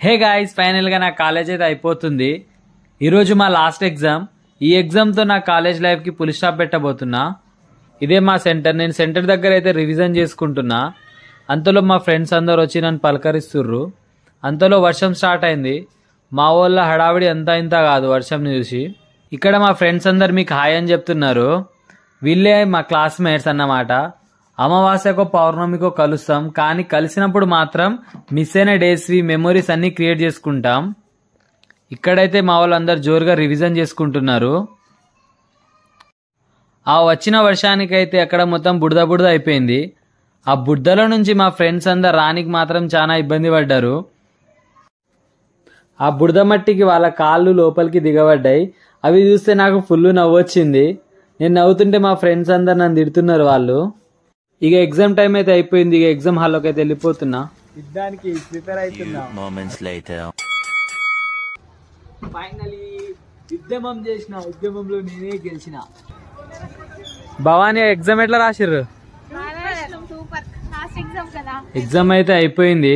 Hey guys, ఫైనల్గా నా college అయితే అయిపోతుంది. ఈరోజు మా లాస్ట్ ఎగ్జామ్. ఈ ఎగ్జామ్తో నా కాలేజ్ లైఫ్కి పులి స్టాప్ పెట్టబోతున్నా. ఇదే మా సెంటర్. నేను సెంటర్ దగ్గర అయితే రివిజన్ చేసుకుంటున్నా. అంతలో మా ఫ్రెండ్స్ అందరు వచ్చి నన్ను పలకరిస్తుర్రు. అంతలో వర్షం స్టార్ట్ అయింది. మా వాళ్ళ హడావిడి అంతా ఇంత కాదు వర్షంని చూసి. ఇక్కడ మా ఫ్రెండ్స్ అందరు మీకు హాయ్ అని చెప్తున్నారు. వీళ్ళే మా క్లాస్మేట్స్ అన్నమాట. అమావాస్యకో పౌర్ణమికో కలుస్తాం, కానీ కలిసినప్పుడు మాత్రం మిస్ అయిన డేస్వి మెమొరీస్ అన్నీ క్రియేట్ చేసుకుంటాం. ఇక్కడైతే మా వాళ్ళందరూ జోరుగా రివిజన్ చేసుకుంటున్నారు. ఆ వచ్చిన వర్షానికైతే అక్కడ మొత్తం బుడద బుడద అయిపోయింది. ఆ బుడదలో నుంచి మా ఫ్రెండ్స్ అందరు రానికి మాత్రం చాలా ఇబ్బంది పడ్డారు. ఆ బుడద మట్టికి వాళ్ళ కాళ్ళు లోపలికి దిగబడ్డాయి. అవి చూస్తే నాకు ఫుల్ నవ్వు వచ్చింది. నేను నవ్వుతుంటే మా ఫ్రెండ్స్ అందరు నన్ను తిడుతున్నారు వాళ్ళు. ఇక ఎగ్జామ్ టైం అయితే అయిపోయింది. ఇక ఎగ్జామ్ హాల్లోకి అయితే వెళ్ళిపోతున్నా. యుద్ధానికి ప్రిపేర్ అవుతున్నా. ఫైనలీ ఉద్యమం చేసిన, ఉద్యమంలో నేనే గెలిచిన. భవానీ ఎగ్జామ్ ఎట్లా రాసిర్రు? ఎగ్జామ్ అయితే అయిపోయింది.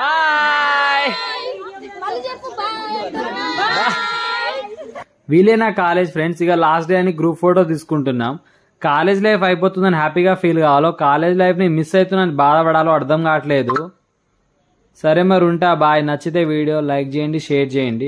బాయ్. వీళ్ళే నా కాలేజ్ ఫ్రెండ్స్. ఇక లాస్ట్ డే అని గ్రూప్ ఫోటో తీసుకుంటున్నాం. కాలేజ్ లైఫ్ అయిపోతుందని హ్యాపీగా ఫీల్ కావాలో, కాలేజ్ లైఫ్ని మిస్ అవుతుందని బాధపడాలో అర్థం కావట్లేదు. సరే మరి ఉంటా. బాయ్. నచ్చితే వీడియో లైక్ చేయండి, షేర్ చేయండి.